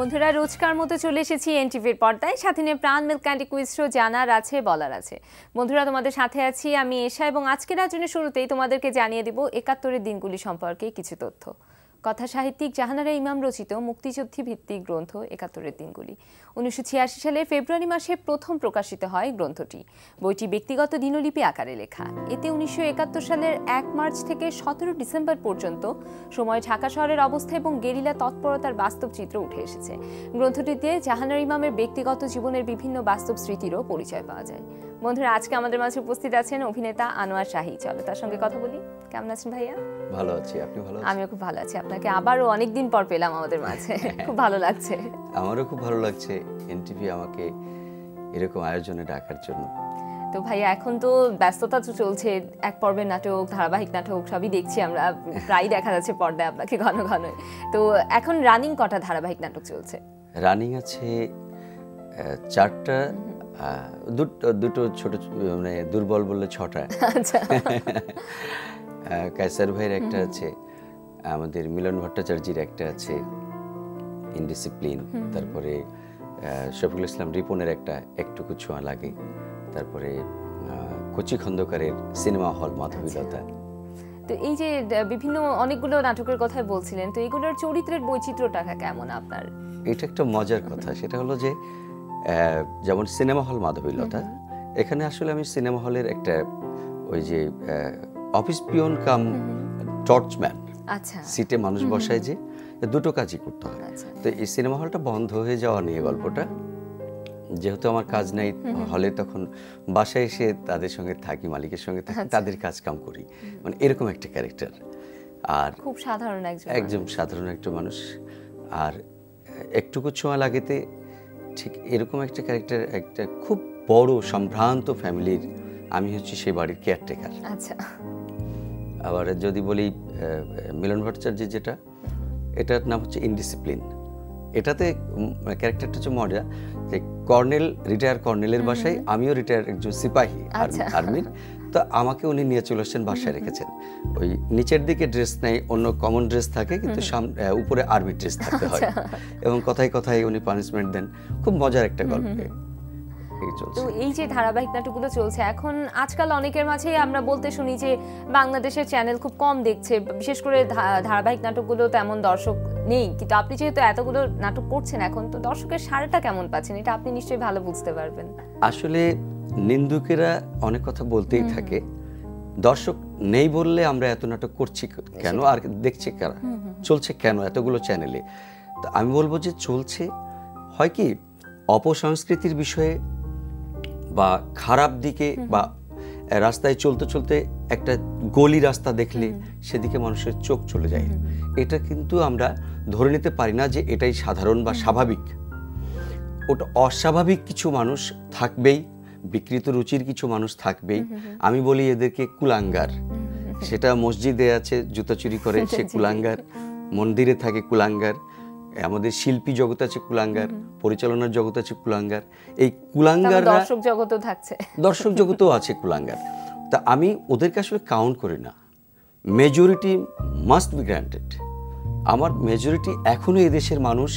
বন্ধুরা, রোজকার মতো চলে এসেছি এনটিভির পর্দায়, সাথে নিয়ে প্রাণ মিল্ক ক্যান্ডি কুইজ শো জানার আছে বলার আছে। বন্ধুরা, তোমাদের সাথে আছি আমি এশা, এবং আজকের আয়োজনের শুরুতেই তোমাদেরকে জানিয়ে দিব ৭১-এর দিনগুলি সম্পর্কে কিছু তথ্য। কথা সাহিত্যিক জাহানারা ইমাম রচিত মুক্তিযুদ্ধ ভিত্তিক গ্রন্থ ৭১-এর দিনগুলি ১৯৮৬ সালে ফেব্রুয়ারি মাসে প্রথম প্রকাশিত হয় গ্রন্থটি। বইটি ব্যক্তিগত দিনলিপি আকারে লেখা। এতে ১৯৭১ সালের ১ মার্চ থেকে ১৭ ডিসেম্বর পর্যন্ত সময় ঢাকা শহরের অবস্থা এবং গেরিলা তৎপরতার বাস্তব চিত্র উঠে এসেছে। গ্রন্থটিতে জাহানারা ইমামের ব্যক্তিগত জীবনের বিভিন্ন বাস্তব স্মৃতিরও পরিচয় পাওয়া যায়। বন্ধুরা, আজকে আমাদের মাঝে উপস্থিত আছেন অভিনেতা আনোয়ার শাহী। চলো তার সঙ্গে কথা বলি। কেমন আছেন ভাইয়া? ভালো আছি, আপনি ভালো আছেন? আমিও খুব ভালো আছি। আপনাকে আবারও অনেকদিন পর পেলাম আমাদের মাঝে, খুব ভালো লাগছে। আমারও খুব ভালো লাগছে এনটিভি আমাকে এরকম আয়োজনে ডাকার জন্য। তো ভাইয়া, এখন তো ব্যস্ততা তো চলছে, এক পর্বের নাটক, ধারাবাহিক নাটক সবই দেখছি আমরা, প্রায় দেখা যাচ্ছে পর্দায় আপনাকে ঘন ঘন। তো এখন রানিং কটা ধারাবাহিক নাটক চলছে? রানিং আছে 4টা, দুটো ছোট, মানে দুর্বল বললে 6টা। আচ্ছা। কায়সার ভাইয়ের একটা আছে, আমাদের মিলন ভট্টাচার্যের একটা আছে ইনডিসিপ্লিন, তারপরে শফিকুল ইসলাম রিপনের একটা একটুকু ছোঁয়া লাগে, তারপরে কচি খন্দকারের সিনেমা হল মাধবীলতা। তো এই যে বিভিন্ন অনেকগুলো নাটকের কথা বলছিলেন, তো এগুলোর চরিত্রের বৈচিত্র্যটা কেমন আপনার? এটা একটা মজার কথা, সেটা হলো যে যেমন সিনেমা হল মাধবীলতা, এখানে আসলে আমি সিনেমা হলের একটা ওই যে অফিস পিয়ন কাম টর্চম্যান, আচ্ছা, সিটে মানুষ বসায় যে দুটো কাজই করতে হয়। তো এই সিনেমা হলটা বন্ধ হয়ে যাওয়া নিয়ে গল্পটা, যেহেতু আমার কাজ নাই হলে, তখন বাসায় এসে তাদের সঙ্গে থাকি, মালিকের সঙ্গে থাকি, তাদের কাজ কাম করি, মানে এরকম একটা ক্যারেক্টার। আর খুব সাধারণ একজন সাধারণ একটা মানুষ, আর একটুকু ছোঁয়া লাগেতে ঠিক এরকম একটা ক্যারেক্টার, একটা খুব বড় সম্ভ্রান্ত ফ্যামিলির, আমি হচ্ছি সেই বাড়ির কেয়ারটেকার। আচ্ছা। আবার যদি বলি মিলন ভট্টাচার্যের যেটা, এটার নাম হচ্ছে ইনডিসিপ্লিন। এটাতে ক্যারেক্টারটা হচ্ছে মজা যে কর্নেল, রিটায়ার কর্নেলের বাসায়, আমিও রিটায়ার একজন সিপাহী আর্মির, তো আমাকে উনি নিয়ে চলে আসছেন, বাসায় রেখেছেন। ওই নিচের দিকে ড্রেস নেই, অন্য কমন ড্রেস থাকে, কিন্তু উপরে আর্মি ড্রেস থাকতে হয়, এবং কথায় কথায় উনি পানিশমেন্ট দেন। খুব মজার একটা গল্প। তো এই যে ধারাবাহিক নাটকগুলো চলছে এখন, আজকাল অনেকের মাঝে আমরা বলতে শুনি যে বাংলাদেশের চ্যানেল খুব কম দেখছে, বিশেষ করে ধারাবাহিক নাটকগুলো তেমন দর্শক নেই। কিন্তু আপনি যেহেতু এতগুলো নাটক করছেন এখন, তো দর্শকের সাড়াটা কেমন পাচ্ছেন? এটা আপনি নিশ্চয়ই ভালো বুঝতে পারবেন। আসলে নিন্দুকেরা অনেক কথা বলতেই থাকে, দর্শক নেই বললে আমরা এত নাটক করছি কেন, আর দেখছে কারা, চলছে কেন এতগুলো চ্যানেলে? তো আমি বলবো যে চলছে, হয় কি অপসংস্কৃতির বিষয়ে বা খারাপ দিকে, বা রাস্তায় চলতে চলতে একটা গলি রাস্তা দেখলে সেদিকে মানুষের চোখ চলে যায়। এটা কিন্তু আমরা ধরে নিতে পারি না যে এটাই সাধারণ বা স্বাভাবিক। ওটা অস্বাভাবিক কিছু মানুষ থাকবেই, বিকৃত রুচির কিছু মানুষ থাকবেই। আমি বলি এদেরকে কুলাঙ্গার। সেটা মসজিদে আছে, জুতা চুরি করে সে কুলাঙ্গার, মন্দিরে থাকে কুলাঙ্গার, আমাদের শিল্পী জগৎ আছে কুলাঙ্গার, পরিচালনার জগৎ আছে কুলাঙ্গার। এই কুলাঙ্গার দর্শক জগতও থাকছে, দর্শক জগতেও আছে কুলাঙ্গার। তা আমি ওদেরকে আসলে কাউন্ট করি না। Majority must be granted. আমার মেজরিটি এখনো এদেশের মানুষ,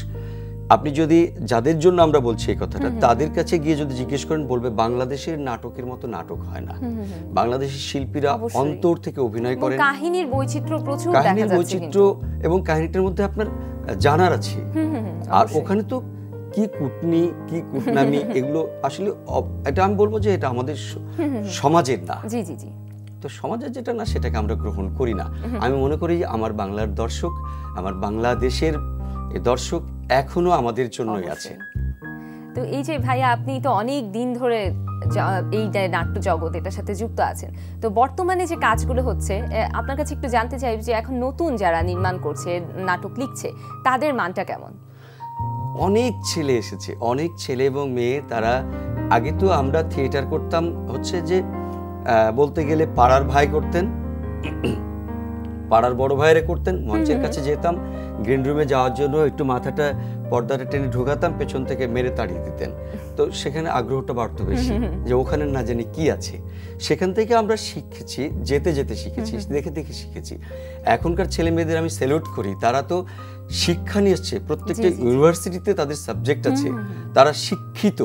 আপনি যদি যাদের জন্য আমরা বলছি এই কথাটা, তাদের কাছে গিয়ে যদি জিজ্ঞেস করেন, বলবে বাংলাদেশের নাটকের মতো নাটক হয় না। বাংলাদেশের শিল্পীরা অন্তর থেকে অভিনয় করেন, কাহিনীর বৈচিত্র্য প্রচুর, কাহিনীর বৈচিত্র্য, এবং কাহিনীটার মধ্যে আপনার জানার আছে। আর ওখানে তো কি কুটনি, কি কুটনামি, এগুলো আসলে এটা আমি বলবো যে এটা আমাদের সমাজের না। জি জি জি। তো সমাজের যেটা না, সেটাকে আমরা গ্রহণ করি না। আমি মনে করি আমার বাংলার দর্শক, আমার বাংলাদেশের দর্শক এখনো আমাদের জন্যই আছে। তো এই যে ভাইয়া, আপনি তো অনেক দিন ধরে এই নাট্য জগৎ, এটার সাথে যুক্ত আছেন, তো বর্তমানে যে কাজগুলো হচ্ছে, আপনার কাছে একটু জানতে চাই যে এখন নতুন যারা নির্মাণ করছে, নাটক লিখছে, তাদের মানটা কেমন? অনেক ছেলে এসেছে, অনেক ছেলে এবং মেয়ে। তারা আগে তো আমরা থিয়েটার করতাম হচ্ছে যে বলতে গেলে পাড়ার ভাই করতেন, পাড়ার বড় ভাইয়েরা করতেন, মঞ্চের কাছে যেতাম, গ্রিন রুমে যাওয়ার জন্য একটু মাথাটা পর্দাটা টেনে ঢোকাতাম, পেছন থেকে মেরে তাড়িয়ে দিতেন। তো সেখানে আগ্রহটা বাড়তো বেশি, যে ওখানে না জানি কি আছে। সেখান থেকে আমরা শিখেছি, যেতে যেতে শিখেছি, দেখে দেখে শিখেছি। এখনকার ছেলে মেয়েদের আমি স্যালুট করি, তারা তো শিক্ষা নিয়ে এসছে, প্রত্যেকটা ইউনিভার্সিটিতে তাদের সাবজেক্ট আছে, তারা শিক্ষিত,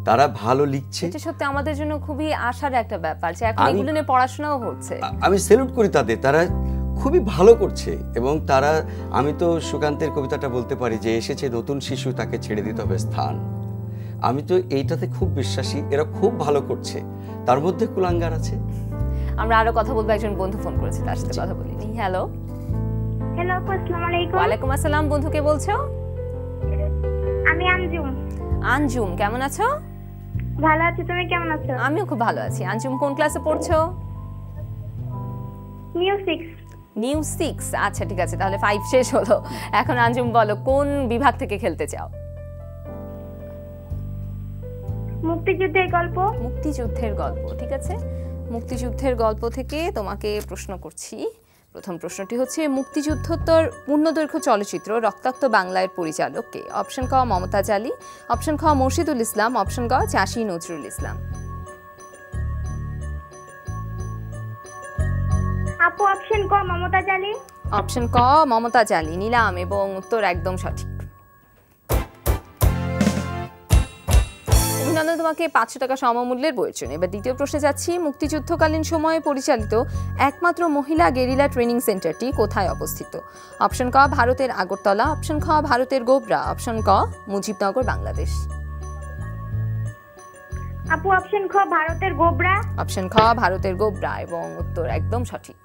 তারা ভালো লিখছে। এটা সত্যি আমাদের জন্য খুবই আশার একটা ব্যাপার যে এখন এগুলো নিয়ে পড়াশোনাও হচ্ছে। আমি স্যালুট করি তাদের, তারা খুবই ভালো করছে। এবং তারা, আমি তো সুকান্তের কবিতাটা বলতে পারি যে এসেছে নতুন শিশু, তাকে ছেড়ে দিতে হবে স্থান। আমি তো এইটাতে খুব বিশ্বাসী, এরা খুব ভালো করছে, তার মধ্যে কুলাঙ্গার আছে। আমরা আরো কথা বলবো, একজন বন্ধু ফোন করেছে, তার সাথে কথা বলি। হ্যালো হ্যালো, আসসালামু আলাইকুম। ওয়ালাইকুম আসসালাম। বন্ধু, কে বলছো? আমি আঞ্জুম। আঞ্জুম, কেমন আছো? ভালো আছি, তুমি কেমন আছো? আমিও খুব ভালো আছি। আঞ্জুম কোন ক্লাসে পড়ছো? নিউ 6। নিউ 6, আচ্ছা ঠিক আছে, তাহলে 5 শেষ হলো। এখন আঞ্জুম বলো, কোন বিভাগ থেকে খেলতে চাও? মুক্তিযুদ্ধের গল্প। মুক্তিযুদ্ধের গল্প, ঠিক আছে। মুক্তিযুদ্ধের গল্প থেকে তোমাকে প্রশ্ন করছি। প্রথম প্রশ্নটি হচ্ছে, মুক্তিযুদ্ধোত্তর পূর্ণদৈর্ঘ্য চলচ্চিত্র রক্তাক্ত বাংলার পরিচালক কে? অপশন ক মমতাজ আলী, অপশন খ মুর্শিদুল ইসলাম, অপশন গ চাষী নজরুল ইসলাম। আপু, অপশন ক মমতাজ আলী। অপশন ক মমতাজ আলী নিলাম, এবং উত্তর একদম সঠিক। অভিনন্দন তোমাকে 500 টাকা সমমূল্যের বইয়ের জন্য। এবার দ্বিতীয় প্রশ্নে যাচ্ছি। মুক্তিযুদ্ধকালীন সময়ে পরিচালিত একমাত্র মহিলা গেরিলা ট্রেনিং সেন্টারটি কোথায় অবস্থিত? অপশন ক ভারতের আগরতলা, অপশন খ ভারতের গোবরা, অপশন ক মুজিবনগর, বাংলাদেশ। আপু, অপশন খ ভারতের গোবরা। অপশন খ ভারতের গোবরা, এবং উত্তর একদম সঠিক।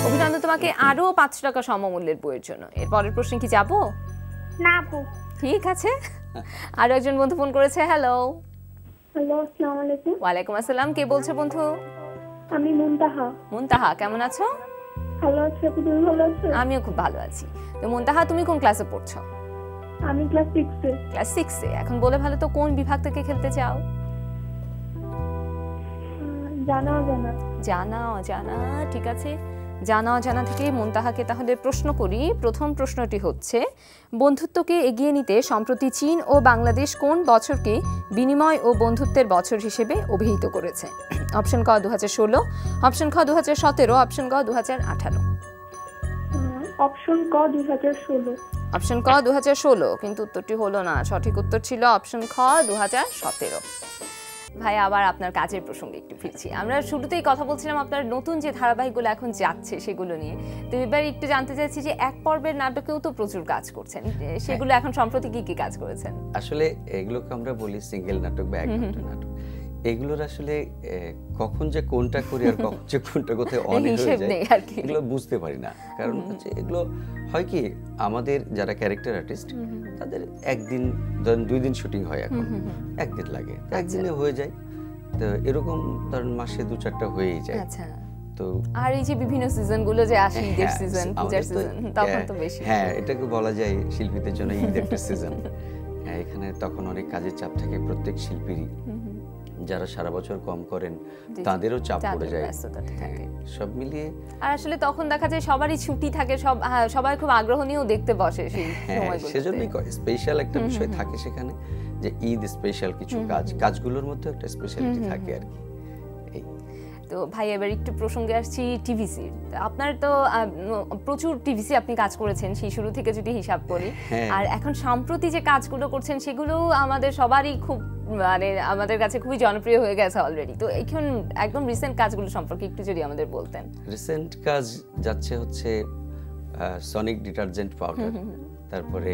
অভিনন্দন তোমাকে আরো 500 টাকা সমমূল্যের বইয়ের জন্য। এর পরের প্রশ্নে কি যাব? না আপু। ঠিক আছে, আরো একজন বন্ধু ফোন করেছে। হ্যালো। হ্যালো, আসসালামু আলাইকুম। ওয়ালাইকুম আসসালাম। কে বলছো বন্ধু? আমি মুনতাহা। মুনতাহা, কেমন আছো? ভালো আছি, তুমি ভালো আছো? আমিও খুব ভালো আছি। তো মুনতাহা, তুমি কোন ক্লাসে পড়ছো? আমি ক্লাস 6 এ। ক্লাস 6 এ। এখন বলে ভালো তো, কোন বিভাগ থেকে খেলতে চাও? জানা অজানা। জানা অজানা, ঠিক আছে। জানা অজানা থেকে মুনতাহাকে তাহলে প্রশ্ন করি। প্রথম প্রশ্নটি হচ্ছে, বন্ধুত্বকে এগিয়ে নিতে সম্প্রতি চীন ও বাংলাদেশ কোন বছরকে বিনিময় ও বন্ধুত্বের বছর হিসেবে অভিহিত করেছে? অপশন ক 2016, অপশন খ 2017, অপশন গ 2018। অপশন ক 2016। অপশন ক 2016, কিন্তু উত্তরটি হলো না। সঠিক উত্তর ছিল অপশন খ 2017। ভাই, আবার আপনার কাজের প্রসঙ্গে একটু ফিরছি। আমরা শুরুতেই কথা বলছিলাম আপনার নতুন যে ধারাবাহিকগুলো এখন যাচ্ছে সেগুলো নিয়ে। তো এবার একটু জানতে চাইছি যে এক পর্বের নাটকেও তো প্রচুর কাজ করছেন, সেগুলো এখন সম্প্রতি কি কি কাজ করেছেন? আসলে এগুলোকে আমরা বলি সিঙ্গেল নাটক বা এক ঘন্টা নাটক। এগুলোর আসলে কখন যে কোনটা করি আর কখন যে কোনটা কোথায় অন হয়ে যায় এগুলো বুঝতে পারি না। কারণ হচ্ছে এগুলো হয় কি, আমাদের যারা ক্যারেক্টার আর্টিস্ট তাদের একদিন, ধরেন 2 দিন শুটিং হয়, এখন একদিন লাগে, একদিনে হয়ে যায়। তো এরকম ধরেন মাসে 2-4টা হয়েই যায়। আচ্ছা। তো আর এই যে বিভিন্ন সিজনগুলো যে আসে, ঈদের সিজন, পূজার সিজন, তখন তো বেশি। হ্যাঁ, এটাকে বলা যায় শিল্পীদের জন্য ঈদ একটা সিজন। এখানে তখন অনেক কাজের চাপ থাকে প্রত্যেক শিল্পীরই। যারা সারা বছর কম করেন তাদেরও চাপ পড়ে যায়, সব মিলিয়ে। আর আসলে তখন দেখা যায় সবারই ছুটি থাকে, সবাই খুব আগ্রহ নিয়েও দেখতে বসে সেই সময়গুলোতে। সেজন্যই স্পেশাল একটা বিষয় থাকে সেখানে, যে ঈদ স্পেশাল কিছু কাজগুলোর মধ্যে একটা স্পেশালিটি থাকে আর কি। তো ভাই, এবার একটু প্রসঙ্গে আসছি টিভিসি। আপনার তো প্রচুর টিভিসি আপনি কাজ করেছেন সেই শুরু থেকে যদি হিসাব করি, আর এখন সম্প্রতি যে কাজগুলো করছেন সেগুলো আমাদের সবারই খুব, মানে আমাদের কাছে খুবই জনপ্রিয় হয়ে গেছে অলরেডি। তো এখন একদম রিসেন্ট কাজগুলো সম্পর্কে একটু যদি আমাদের বলতেন। রিসেন্ট কাজ যাচ্ছে হচ্ছে সনিক ডিটারজেন্ট পাউডার, তারপরে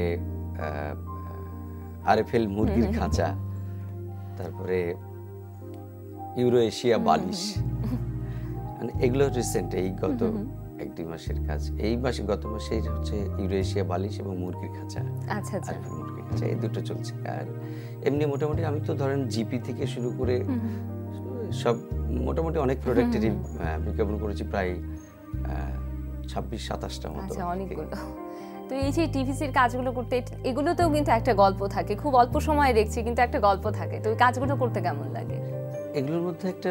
আরএফএল মুরগির খাঁচা, তারপরে ইউরো এশিয়া বালিশ, মানে এগুলো রিসেন্ট, এই গত 1-2 মাসের কাজ। এই মাসে, গত মাসে হচ্ছে ইউরো এশিয়া বালিশ এবং মুরগির খাঁচা। আচ্ছা আচ্ছা, মুরগির খাঁচা, এই দুটো চলছে। আর এমনি মোটামুটি আমি তো ধরেন জিপি থেকে শুরু করে সব মোটামুটি অনেক প্রোডাক্টেরই বিজ্ঞাপন করেছি, প্রায় 26-27টা মতো। আচ্ছা, অনেকগুলো। তো এই যে টিভিসির কাজগুলো করতে, এগুলোতেও কিন্তু একটা গল্প থাকে, খুব অল্প সময় দেখছি কিন্তু একটা গল্প থাকে। তো এই কাজগুলো করতে কেমন লাগে? এগুলোর মধ্যে একটা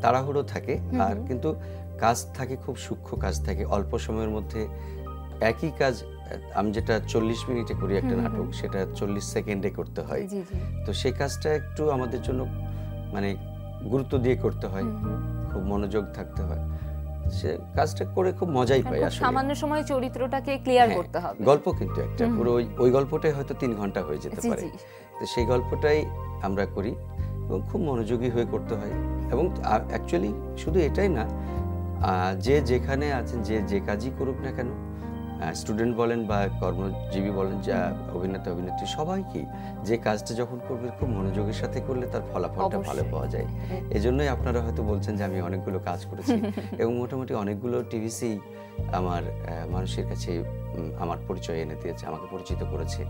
তাড়াহুড়ো থাকে, আর কিন্তু কাজ থাকে, খুব সূক্ষ্ম কাজ থাকে অল্প সময়ের মধ্যে। একই কাজ আমি যেটা 40 মিনিটে করি একটা নাটক, সেটা 40 সেকেন্ডে করতে হয়। তো সেই কাজটা একটু আমাদের জন্য মানে গুরুত্ব দিয়ে করতে হয়, খুব মনোযোগ থাকতে হয়। সে কাজটা করে খুব মজাই পাই আসলে। সামান্য সময় চরিত্রটাকে ক্লিয়ার করতে হবে। গল্প কিন্তু একটা পুরো ওই গল্পটাই হয়তো 3 ঘন্টা হয়ে যেতে পারে। তো সেই গল্পটাই আমরা করি এবং খুব মনোযোগী হয়ে করতে হয়। এবং অ্যাকচুয়ালি শুধু এটাই না, যে যেখানে আছেন, যে কাজই করুক না কেন, স্টুডেন্ট বলেন বা কর্মজীবী বলেন, যা অভিনেতা অভিনেত্রী, সবাইকে যে কাজটা যখন করবে খুব মনোযোগের সাথে করলে তার ফলাফলটা ভালো পাওয়া যায়। এজন্যই আপনারা হয়তো বলছেন যে আমি অনেকগুলো কাজ করেছি এবং মোটামুটি অনেকগুলো টিভিসি আমার মানুষের কাছে আমার পরিচয় এনে দিয়েছে, আমাকে পরিচিত করেছে,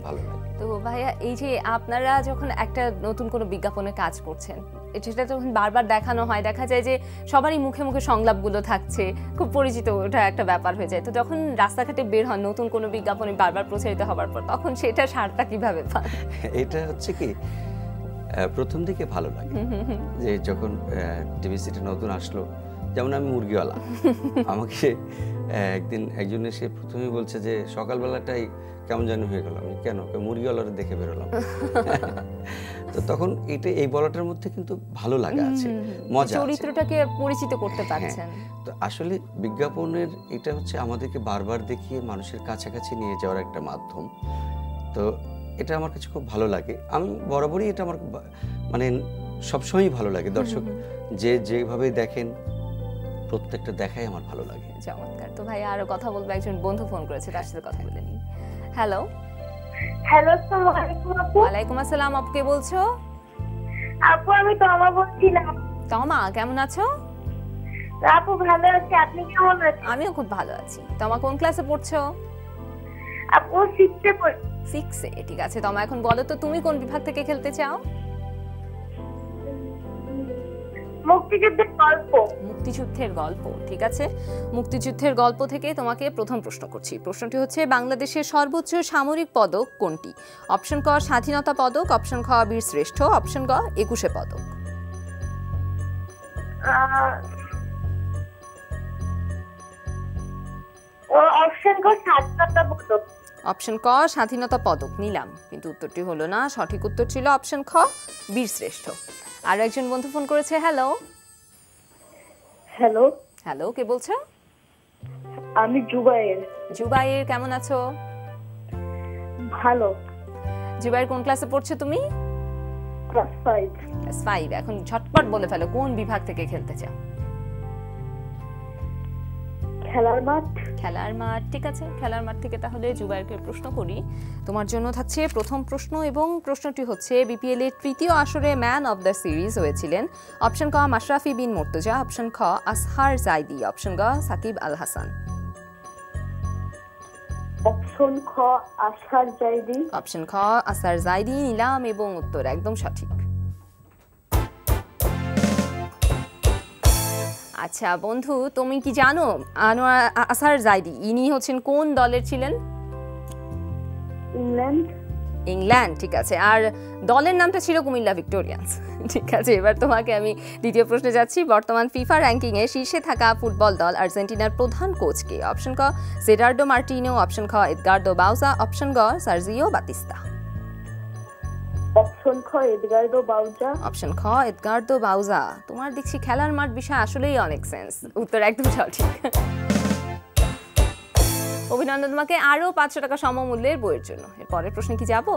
ভালো লাগে। তো ভাইয়া, এই যে আপনারা যখন একটা নতুন কোনো বিজ্ঞাপনে কাজ করছেন, এটা যখন বারবার দেখানো হয়, দেখা যায় যে সবারই মুখে মুখে সংলাপগুলো থাকছে, খুব পরিচিত, ওটা একটা ব্যাপার হয়ে যায়। তো যখন রাস্তাঘাটে বের হন নতুন কোনো বিজ্ঞাপনে বারবার প্রচারিত হওয়ার পর, তখন সেটা সারটা কিভাবে পান? এটা হচ্ছে কি, প্রথম দিকে ভালো লাগে যে যখন টিভিসিটা নতুন আসলো, যেমন আমি মুরগিওয়ালা, আমাকে একদিন একজন এসে প্রথমেই বলছে যে সকালবেলাটাই কেমন যেন হয়ে গেল। আমি কেন? মুরগিওয়ালারা দেখে বেরোলাম। তো তখন এই বলাটার মধ্যে কিন্তু ভালো লাগা আছে, মজা আছে, চরিত্রটাকে পরিচিত করতে পারছেন। তো আসলে বিজ্ঞাপনের এটা হচ্ছে আমাদেরকে বারবার দেখিয়ে মানুষের কাছাকাছি নিয়ে যাওয়ার একটা মাধ্যম। তো এটা আমার কাছে খুব ভালো লাগে। আমি বরাবরই এটা আমার মানে সবসময়ই ভালো লাগে। দর্শক যেভাবে দেখেন, প্রত্যেকটা দেখাই আমার ভালো লাগে। চমৎকার। তো ভাই আরো কথা বলবো, একজন বন্ধু ফোন করেছে, তার সাথে কথা বলে নিই। হ্যালো। হ্যালো, আসসালামু আলাইকুম আপু। ওয়ালাইকুম আসসালাম। আপু কে বলছো? আপু আমি তমা বলছিলাম। তমা, কেমন আছো? আপু ভালো আছি, আপনি কেমন আছেন? আমিও খুব ভালো আছি। তমা কোন ক্লাসে পড়ছো? আপু 6 এ পড়ি। 6 এ, ঠিক আছে। তমা এখন বলো তো, তুমি কোন বিভাগ থেকে খেলতে চাও? মুক্তিযুদ্ধের গল্প। মুক্তিযুদ্ধের গল্প, ঠিক আছে। মুক্তিযুদ্ধের গল্প থেকে তোমাকে প্রথম প্রশ্ন করছি। প্রশ্নটি হচ্ছে, বাংলাদেশের সর্বোচ্চ সামরিক পদক কোনটি? অপশন ক স্বাধীনতা পদক, অপশন খ বীর শ্রেষ্ঠ, অপশন গ 21 পদক। অপশন ক স্বাধীনতা পদক। অপশন ক স্বাধীনতা পদক নিলাম, কিন্তু উত্তরটি হলো না। সঠিক উত্তর ছিল অপশন খ বীর শ্রেষ্ঠ। আর একজন বন্ধু ফোন করেছে। হ্যালো। হ্যালো। হ্যালো, কে বলছো? আমি জুবায়ের। জুবায়ের, কেমন আছো? ভালো। জুবায়ের কোন ক্লাসে পড়ছো তুমি? ক্লাস 5। ক্লাস 5। এখন ঝটপট বলে ফেলো, কোন বিভাগ থেকে খেলতে চাও? খেলার মাঠ। খেলার মাঠ, ঠিক আছে। খেলার মাঠ থেকে তাহলে জুবায়েরকে প্রশ্ন করি। তোমার জন্য থাকছে প্রথম প্রশ্ন, এবং প্রশ্নটি হচ্ছে, বিপিএল এর তৃতীয় আসরে ম্যান অফ দ্য সিরিজ হয়েছিলেন? অপশন ক মাশরাফি বিন মুর্তজা, অপশন খ আসহার জাইদি, অপশন গ সাকিব আল হাসান। অপশন খ আসহার জাইদি। অপশন খ আসহার জাইদি নিলাম, এবং উত্তর একদম সঠিক। আচ্ছা বন্ধু, তুমি কি জানো আসহার জাইদি ইনি হচ্ছেন কোন দলের ছিলেন? ইংল্যান্ড। ইংল্যান্ড, ঠিক আছে। আর দলের নামটা ছিল কুমিল্লা ভিক্টোরিয়ান্স। ঠিক আছে, এবার তোমাকে আমি দ্বিতীয় প্রশ্নে যাচ্ছি। বর্তমান ফিফা র্যাঙ্কিং এ শীর্ষে থাকা ফুটবল দল আর্জেন্টিনার প্রধান কোচ কে? অপশন ক জেরার্ডো মার্টিনো, অপশন খ এডগার্দো বাউজা, অপশন গ সার্জিও বাতিস্তা। অপশন খ এডগার্দো বাউজা। অপশন খ এডগার্দো বাউজা। তোমার দেখছি খেলার মাঠ বিষয় আসলেই অনেক সেন্স। উত্তর একদম সঠিক। অভিনন্দন তোমাকে আরো 500 টাকা সমমূল্যের বইয়ের জন্য। এর পরের প্রশ্নে কি যাব?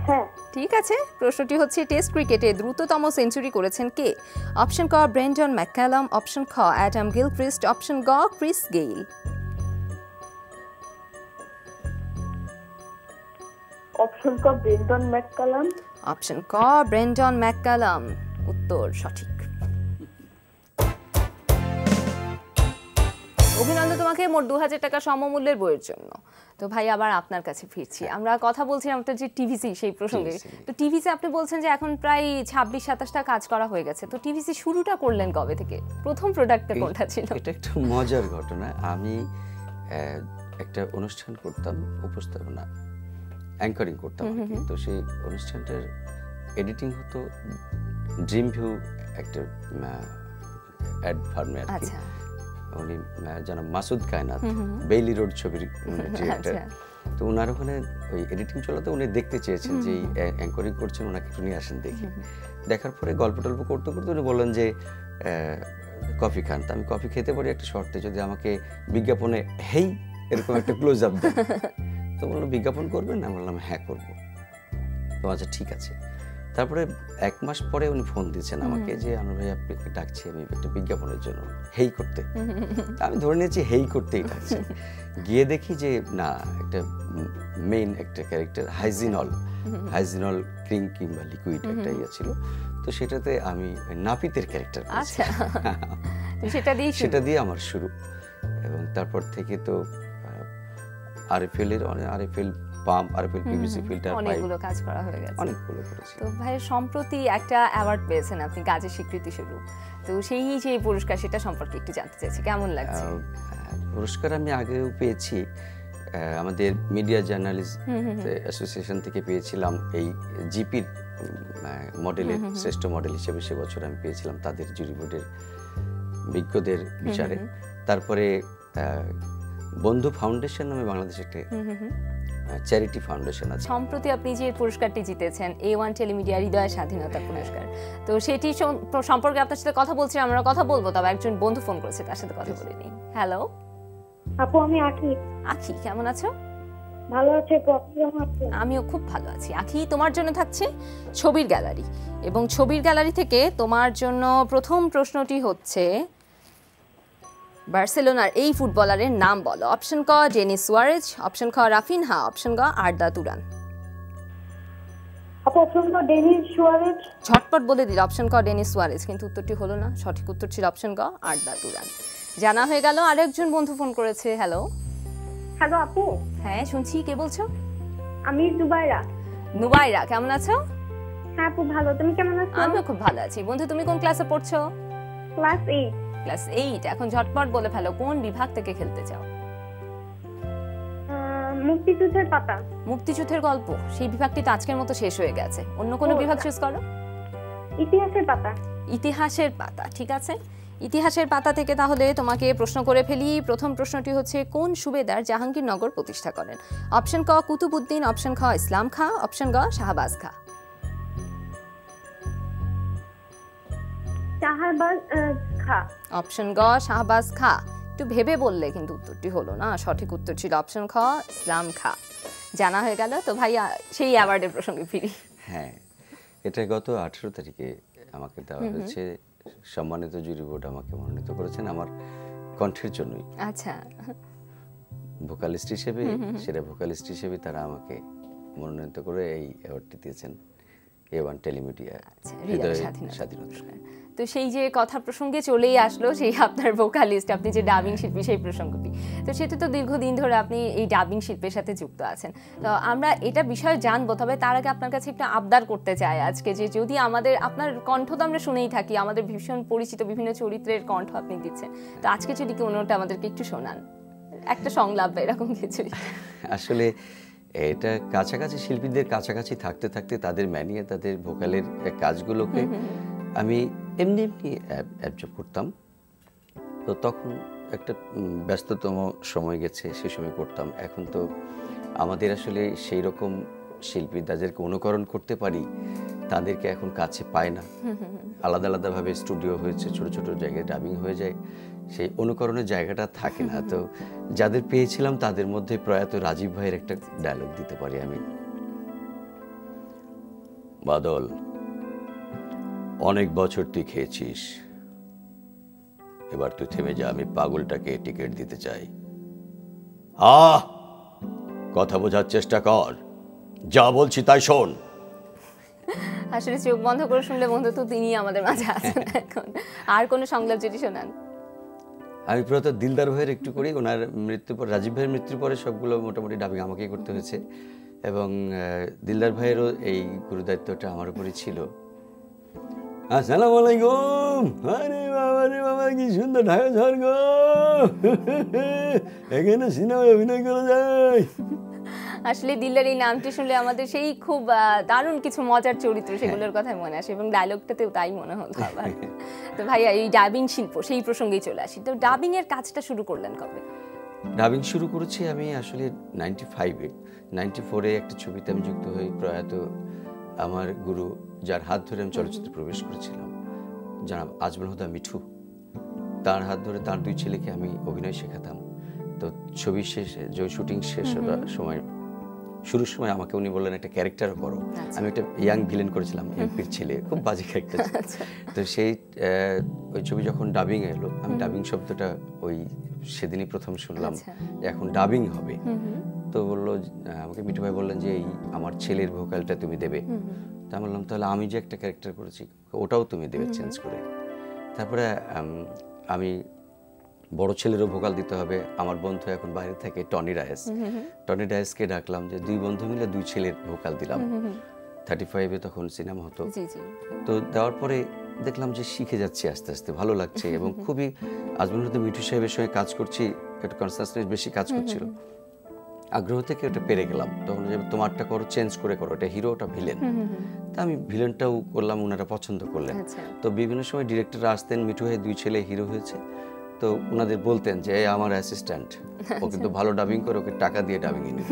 হ্যাঁ, ঠিক আছে। প্রশ্নটি হচ্ছে, টেস্ট ক্রিকেটে দ্রুততম সেঞ্চুরি করেছেন কে? অপশন ক ব্রেন্ডন ম্যাককালাম, অপশন খ অ্যাডাম গিলক্রিস্ট, অপশন গ ক্রিস গেইল। অপশন ক ব্রেন্ডন ম্যাককালাম। অপশন ক ব্রেন্ডন ম্যাককালাম, উত্তর সঠিক। অভিনন্দন তোমাকে মোট 2000 টাকা সমমূল্যের বইয়ের জন্য। তো ভাই আবার আপনার কাছে ফিরছি। আমরা কথা বলছিলাম আপনার যে টিভিসি, সেই প্রসঙ্গে। তো টিভিসি আপনি বলছেন যে এখন প্রায় 26-27টা কাজ করা হয়ে গেছে। তো টিভিসি শুরুটা করলেন কবে থেকে? প্রথম প্রোডাক্টটা কোনটা ছিল? এটা একটা মজার ঘটনা। আমি একটা অনুষ্ঠান করতাম, উপস্থাপনা অ্যাঙ্করিং করতাম। তো সেই অনুষ্ঠানটার এডিটিং হতো ড্রিম ভিউ একটা অ্যাড ফার্মে আর কি। আচ্ছা উনি জানা মাসুদ কায়নাত, বেইলি রোড ছবির ডিরেক্টর। তো ওনার ওখানে ওই এডিটিং চলাতে উনি দেখতে চেয়েছেন যে অ্যাঙ্করিং করছেন, ওনাকে একটু নিয়ে আসেন দেখি। দেখার পরে গল্প টল্প করতে করতে উনি বললেন যে কফি খান। তো আমি কফি খেতে পারি একটা শর্তে, যদি আমাকে বিজ্ঞাপনে হেই এরকম একটা ক্লোজ আপ দেন। তো বললো বিজ্ঞাপন করবেন? আমি বললাম হ্যাঁ করবো। তো আচ্ছা ঠিক আছে। তারপরে 1 মাস পরে উনি ফোন দিয়েছেন আমাকে যে আনোয়ার ভাই আপনাকে ডাকছি আমি একটা বিজ্ঞাপনের জন্য হেই করতে। আমি ধরে নিয়েছি হেই করতেই ডাকছে। গিয়ে দেখি যে না, একটা মেইন একটা ক্যারেক্টার হাইজিনল ক্রিম কিংবা লিকুইড একটা ইয়ে ছিল। তো সেটাতে আমি নাপিতের ক্যারেক্টার করেছি। সেটা দিয়ে আমার শুরু। এবং তারপর থেকে তো RFL pump, RFL PVC filter, অনেকগুলো কাজ করা হয়ে গেছে। অনেকগুলো করেছি। তো ভাই সম্প্রতি একটা অ্যাওয়ার্ড পেয়েছেন আপনি, কাজের স্বীকৃতি স্বরূপ। তো সেই পুরস্কার, সেটা সম্পর্কে একটু জানতে চাইছি, কেমন লাগছে? পুরস্কার আমি আগেও পেয়েছি, আমাদের মিডিয়া জার্নালিস্ট অ্যাসোসিয়েশন থেকে পেয়েছিলাম এই জিপির মডেলের শ্রেষ্ঠ মডেল হিসেবে। সে বছর আমি পেয়েছিলাম তাদের জুরি বোর্ডের বিজ্ঞদের বিচারে। তারপরে বন্ধু ফাউন্ডেশন নামে বাংলাদেশে একটা চ্যারিটি ফাউন্ডেশন আছে। সম্প্রতি আপনি যে পুরস্কারটি জিতেছেন, A1 টেলিমিডিয়া হৃদয় স্বাধীনতা পুরস্কার, তো সেটি সম্পর্কে আপনার সাথে কথা বলছি, আমরা কথা বলবো, তবে একজন বন্ধু ফোন করেছে, তার সাথে কথা বলে নিই। হ্যালো আপু, আমি আখি। আখি কেমন আছো? ভালো আছি আপু, আপনি কেমন আছেন? আমিও খুব ভালো আছি। আখি, তোমার জন্য থাকছে ছবির গ্যালারি, এবং ছবির গ্যালারি থেকে তোমার জন্য প্রথম প্রশ্নটি হচ্ছে বার্সেলোনার এই ফুটবলারের নাম বলো। অপশন ক ডেনিস সুয়ারেজ, অপশন খ রাফিনহা, অপশন গ আর্দা তুরান। আপু অপশন ক ডেনিস সুয়ারেজ। ঝটপট বলে দিল অপশন ক ডেনিস সুয়ারেজ, কিন্তু উত্তরটি হলো না। সঠিক উত্তর ছিল অপশন গ আর্দা তুরান। জানা হয়ে গেল। আরেকজন বন্ধু ফোন করেছে। হ্যালো। হ্যালো আপু। হ্যাঁ শুনছি, কে বলছো? আমি জুবাইরা। নুবাইরা, কেমন আছো? হ্যাঁ আপু ভালো, তুমি কেমন আছো? আমিও খুব ভালো আছি। বন্ধু, তুমি কোন ক্লাসে পড়ছো? ক্লাস 8। ক্লাস 8। এখন ঝটপট বলে ফেলো, কোন বিভাগ থেকে খেলতে চাও? মুক্তিযুদ্ধের পাতা। মুক্তিযুদ্ধের গল্প, সেই বিভাগটি তো আজকের মতো শেষ হয়ে গেছে, অন্য কোনো বিভাগ চুজ করো। ইতিহাসের পাতা। ইতিহাসের পাতা, ঠিক আছে। ইতিহাসের পাতা থেকে তাহলে তোমাকে প্রশ্ন করে ফেলি। প্রথম প্রশ্নটি হচ্ছে, কোন সুবেদার জাহাঙ্গীরনগর প্রতিষ্ঠা করেন? অপশন ক কুতুবউদ্দিন, অপশন খ ইসলাম খাঁ, অপশন গ শাহবাজ খাঁ। শাহবাজ খাঁ। অপশন গ শাহবাজ খাঁ। একটু ভেবে বললে, কিন্তু উত্তরটি হলো না। সঠিক উত্তর ছিল অপশন খ ইসলাম খাঁ। জানা হয়ে গেল। তো ভাইয়া, সেই অ্যাওয়ার্ডের প্রসঙ্গে ফিরি। হ্যাঁ, এটা গত 18 তারিখে আমাকে দেওয়া হয়েছে। সম্মানিত জুরি বোর্ড আমাকে মনোনীত করেছেন আমার কণ্ঠের জন্যই। আচ্ছা, ভোকালিস্ট হিসেবে, সেরা ভোকালিস্ট হিসেবে তারা আমাকে মনোনীত করে এই অ্যাওয়ার্ডটি দিয়েছেন, A1 টেলিমিডিয়া হৃদয় স্বাধীনতা। তো সেই যে কথা প্রসঙ্গে চলেই আসলো, সেই আপনার ভোকালিস্ট, আপনি যে ডাবিং শিল্পী, সেই প্রসঙ্গটি। তো সেটা তো দীর্ঘদিন ধরে আপনি এই ডাবিং শিল্পের সাথে যুক্ত আছেন। তো আমরা এটা বিষয়ে জানবো, তবে তার আগে আপনার কাছে একটা আবদার করতে চাই আজকে, যে যদি আপনার কণ্ঠ তো আমরা শুনেই থাকি, আমাদের ভীষণ পরিচিত বিভিন্ন চরিত্রের কণ্ঠ আপনি দিচ্ছেন, তো আজকে যদি কোনোটা আমাদেরকে একটু শোনান, একটা সংলাপ এরকম কিছু। আসলে এটা কাছাকাছি শিল্পীদের কাছাকাছি থাকতে থাকতে তাদের ম্যানিয়ে, তাদের ভোকালের কাজগুলোকে আমি এমনি অ্যাবজর্ব করতাম। তো তখন একটা ব্যস্ততম সময় গেছে, সে সময় করতাম। এখন তো আমাদের আসলে সেই রকম শিল্পী যাদেরকে অনুকরণ করতে পারি, তাদেরকে এখন কাছে পায় না। আলাদা আলাদাভাবে স্টুডিও হয়েছে, ছোট ছোট জায়গায় ডাবিং হয়ে যায়, সেই অনুকরণের জায়গাটা থাকে না। তো যাদের পেয়েছিলাম তাদের মধ্যে প্রয়াত রাজীব ভাইয়ের একটা ডায়লগ দিতে পারি আমি। বাদল, অনেক বছর তুই খেয়েছিস, এবার তুই থেমে যা, আমি পাগলটাকে টিকিট দিতে চাই। কথা বোঝার চেষ্টা কর, যা বলছি তাই শোন। আসলে চোখ বন্ধ করে শুনলে বন্ধু তো তিনি আমাদের মাঝে আছেন এখন। আর কোন সংলাপ যদি শোনান। আমি প্রথমত দিলদার ভাইয়ের একটু করি, ওনার মৃত্যুর পর, রাজীব ভাইয়ের মৃত্যুর পরে সবগুলো মোটামুটি ডাবিং আমাকেই করতে হয়েছে, এবং দিলদার ভাইয়েরও এই গুরু দায়িত্বটা আমার উপরই ছিল। আসসালামু আলাইকুম। আরে বাবা রে বাবা, কি সুন্দর ঢাকা স্বর্গ, এখানে সিনেমায় অভিনয় করা যায়। আসলে দিল্লার এই নামটি শুনলে আমাদের সেই খুব দারুণ কিছু মজার চরিত্র সেগুলোর কথাই মনে আসে এবং ডায়লগটাতেও তাই মনে হলো আবার। তো ভাইয়া এই ডাবিং শিল্প সেই প্রসঙ্গেই চলে আসি, তো ডাবিং এর কাজটা শুরু করলেন কবে? ডাবিং শুরু করেছি আমি আসলে 95-এ। 94-এ একটা ছবিতে আমি যুক্ত হই প্রয়াত আমার গুরু, যার হাত ধরে আমি চলচ্চিত্রে প্রবেশ করেছিলাম, জনাব আজমল হুদা মিঠু। তার হাত ধরে তার 2 ছেলেকে আমি অভিনয় শেখাতাম। তো ছবি শেষে যে শুটিং শেষ হওয়ার সময়, শুরুর সময় আমাকে উনি বললেন একটা ক্যারেক্টারও করো। আমি একটা ইয়াং ভিলেন করেছিলাম, এমপির ছেলে, খুব বাজে ক্যারেক্টার। তো সেই ওই ছবি যখন ডাবিং এলো, আমি ডাবিং শব্দটা ওই সেদিনই প্রথম শুনলাম যে এখন ডাবিং হবে। তো বললো, আমাকে মিঠু ভাই বললেন যে এই আমার ছেলের ভোকালটা তুমি দেবে। তা আমি বললাম তাহলে আমি যে একটা ক্যারেক্টার করেছি ওটাও তুমি দেবে চেঞ্জ করে। তারপরে আমি বড় ছেলেরও ভোকাল দিতে হবে। আমার বন্ধু এখন বাইরে থাকে, টনি ডায়েসকে ডাকলাম যে 2 বন্ধু মিলে 2 ছেলের ভোকাল দিলাম। 35-এ তখন সিনেমা হতো। তো দেওয়ার পরে দেখলাম যে শিখে যাচ্ছি আস্তে আস্তে, ভালো লাগছে এবং খুবই আজমল হুদা মিঠু সাহেবের সঙ্গে কাজ করছি, একটু কনসিস্টেন্সি বেশি কাজ করছিল, আগ্রহ থেকে ওটা পেরে গেলাম। তখন যে তোমারটা করো, চেঞ্জ করে করো, এটা হিরো ওটা ভিলেন। তা আমি ভিলেনটাও করলাম, ওনারা পছন্দ করলেন। তো বিভিন্ন সময় ডিরেক্টররা আসতেন, মিঠু ভাই 2 ছেলে হিরো হয়েছে, তো ওনাদের বলতেন যে আমার অ্যাসিস্ট্যান্ট, ও কিন্তু ভালো ডাবিং করে, ওকে টাকা দিয়ে ডাবিং এনে।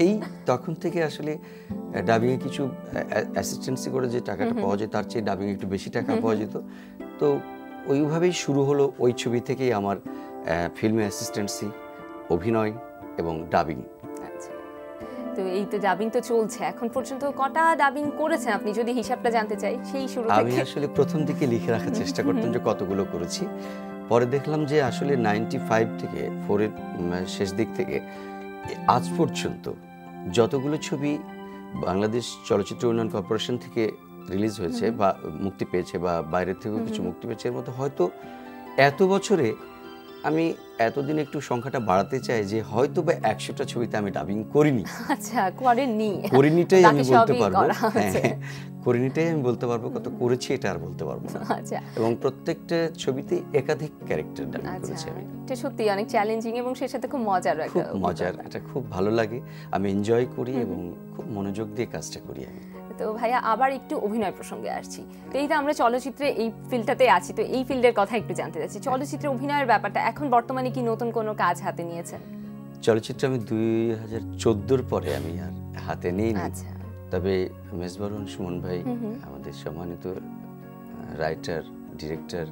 এই তখন থেকে আসলে ডাবিংয়ে কিছু অ্যাসিস্ট্যান্সি করে যে টাকাটা পাওয়া যায় তার চেয়ে ডাবিংয়ে একটু বেশি টাকা পাওয়া যেত। তো ওইভাবেই শুরু হলো। ওই ছবি থেকেই আমার ফিল্মে অ্যাসিস্ট্যান্সি, অভিনয় এবং ডাবিং। তো এই তো ডাবিং তো চলছে, এখন পর্যন্ত কটা ডাবিং করেছেন আপনি, যদি হিসাবটা জানতে চাই সেই শুরু থেকে? আমি আসলে প্রথম দিকে লিখে রাখার চেষ্টা করতাম যে কতগুলো করেছি, পরে দেখলাম যে আসলে 95 থেকে 4-এর শেষ দিক থেকে আজ পর্যন্ত যতগুলো ছবি বাংলাদেশ চলচ্চিত্র উন্নয়ন কর্পোরেশন থেকে রিলিজ হয়েছে বা মুক্তি পেয়েছে বা বাইরের থেকেও কিছু মুক্তি পেয়েছে, এর মধ্যে হয়তো এত বছরে আমি এতদিন একটু সংখ্যাটা বাড়াতে চাই যে হয়তো বা 100টা ছবিতে আমি ডাবিং করিনি। আচ্ছা, করেননি? করিনিটাই আমি বলতে পারবো। হ্যাঁ, করিনিটাই আমি বলতে পারবো, কত করেছি এটা আর বলতে পারবো না। আচ্ছা। এবং প্রত্যেকটা ছবিতে একাধিক ক্যারেক্টার ডাবিং করেছি আমি। এটা সত্যি অনেক চ্যালেঞ্জিং এবং সেই সাথে খুব মজার একটা। খুব মজার, এটা খুব ভালো লাগে, আমি এনজয় করি এবং খুব মনোযোগ দিয়ে কাজটা করি আমি। তো ভাইয়া আবার একটু অভিনয় প্রসঙ্গে আসছি। তো এই তো আমরা চলচ্চিত্রে এই ফিল্ডটাতে আছি, তো এই ফিল্ডের কথা একটু জানতে চাচ্ছি। চলচ্চিত্রে অভিনয়ের ব্যাপারটা এখন বর্তমানে কি নতুন কোনো কাজ হাতে নিয়েছেন? চলচ্চিত্রে আমি 2014-র পরে আমি আর হাতে নিইনি। তবে মেজবারুন সুমন ভাই, আমাদের সম্মানিত রাইটার, ডিরেক্টর,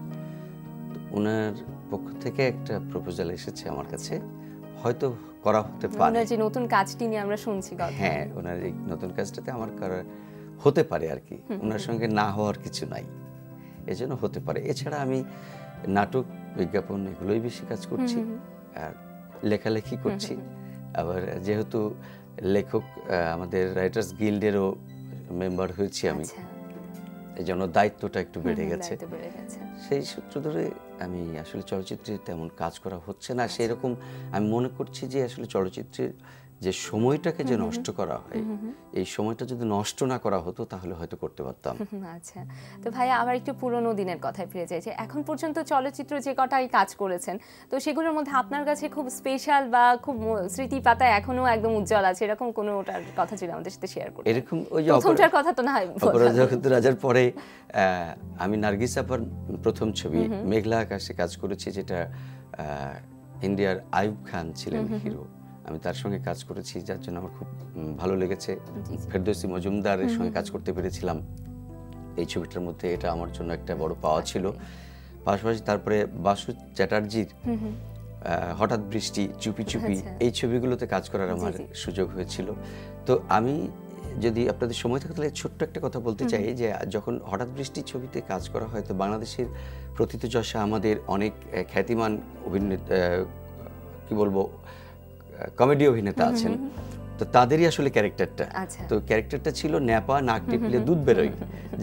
ওনার পক্ষ থেকে একটা প্রপোজাল এসেছে আমার কাছে, হয়তো করা হতে পারে। ওনার যে নতুন কাজটি নিয়ে আমরা শুনছি কথা। হ্যাঁ, ওনার এই নতুন কাজটাতে আমার করা হতে পারে আর কি, ওনার সঙ্গে না হওয়ার কিছু নাই, এজন্য হতে পারে। এছাড়া আমি নাটক, বিজ্ঞাপন এগুলোই বেশি কাজ করছি আর লেখালেখি করছি। আবার যেহেতু লেখক, আমাদের রাইটার্স গিল্ডেরও মেম্বার হয়েছি আমি, এই জন্য দায়িত্বটা একটু বেড়ে গেছে। সেই সূত্র ধরে আমি আসলে চলচ্চিত্রে তেমন কাজ করা হচ্ছে না। সেই রকম আমি মনে করছি যে আসলে চলচ্চিত্রের যে সময়টাকে যে নষ্ট করা হয়, এই সময়টা যদি নষ্ট না করা হতো তাহলে হয়তো করতে পারতাম। আচ্ছা, তো ভাইয়া আবার একটু পুরনো দিনের কথায় ফিরে যাই, যে এখন পর্যন্ত চলচ্চিত্র যে কটাই কাজ করেছেন, তো সেগুলোর মধ্যে আপনার কাছে খুব স্পেশাল বা খুব স্মৃতি পাতায় এখনো একদম উজ্জ্বল আছে এরকম কোনো ওটার কথা যদি আমাদের সাথে শেয়ার করতেন? এরকম ওই যে প্রথমটার কথা তো না হয়, অপরাধ রাজার পরে আমি নার্গিস আপার প্রথম ছবি মেঘলা আকাশে কাজ করেছি, যেটা ইন্ডিয়ার আইয়ুব খান ছিলেন হিরো। আমি তার সঙ্গে কাজ করেছি, যার জন্য আমার খুব ভালো লেগেছে। ফেরদৌসী মজুমদারের সঙ্গে কাজ করতে পেরেছিলাম এই ছবিটার মধ্যে, এটা আমার জন্য একটা বড় পাওয়া ছিল। পাশাপাশি তারপরে বাসু চ্যাটার্জির হঠাৎ বৃষ্টি, চুপি চুপি, এই ছবিগুলোতে কাজ করার আমার সুযোগ হয়েছিল। তো আমি যদি আপনাদের সময় থাকে তাহলে ছোট্ট একটা কথা বলতে চাই, যে যখন হঠাৎ বৃষ্টি ছবিতে কাজ করা হয়, তো বাংলাদেশের প্রথিতযশা আমাদের অনেক খ্যাতিমান অভিনেতা, কি বলবো, কমেডি অভিনেতা আছেন, তো তাদেরই আসলে ক্যারেক্টারটা। তো ক্যারেক্টারটা ছিল ন্যাপা, নাক টিপলে দুধ বেরোয়,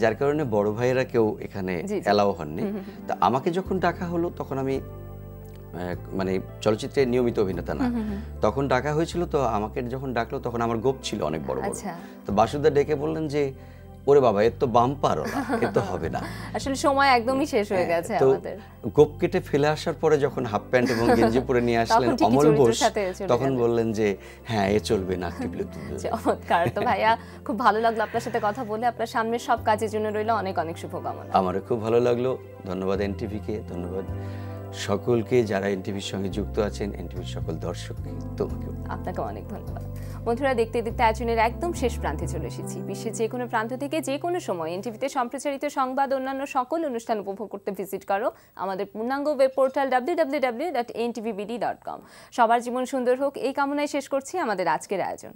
যার কারণে বড় ভাইয়েরা কেউ এখানে এলাও হননি। তো আমাকে যখন ডাকা হলো, তখন আমি মানে চলচ্চিত্রে নিয়মিত অভিনেতা না, তখন ডাকা হয়েছিল। তো আমাকে যখন ডাকলো তখন আমার গোপ ছিল অনেক বড় বড়। তো বাসুদা ডেকে বললেন যে ওরে বাবা এর তো বাম্পারও না, এর তো হবে না। আসলে সময় একদমই শেষ হয়ে গেছে তো আমাদের। গোপ কেটে ফেলে আসার পরে যখন হাফ প্যান্ট এবং গেঞ্জি পরে নিয়ে আসলেন তখন ঠিকই অমল চরিত্রের বোস, সাথে চলে তখন গেলেন। বললেন যে হ্যাঁ এ চলবে না টিপলে। চমৎকার। তো ভাইয়া খুব ভালো লাগলো আপনার সাথে কথা বলে। আপনার সামনের সব কাজের জন্য রইল অনেক অনেক শুভকামনা। আমারও খুব ভালো লাগলো। ধন্যবাদ এনটিভিকে, ধন্যবাদ সকলকে যারা এনটিভির সঙ্গে যুক্ত আছেন, এনটিভির সকল দর্শককে, তোমাকে আপনাকে অনেক ধন্যবাদ। বন্ধুরা, দেখতে দেখতে আয়োজনের একদম শেষ প্রান্তে চলে এসেছি। বিশ্বের যে কোনো প্রান্ত থেকে যে কোনো সময় এনটিভিতে সম্প্রচারিত সংবাদ অন্যান্য সকল অনুষ্ঠান উপভোগ করতে ভিজিট করো আমাদের পূর্ণাঙ্গ ওয়েব পোর্টাল www.ntvbd.com। সবার জীবন সুন্দর হোক এই কামনায় শেষ করছি আমাদের আজকের আয়োজন।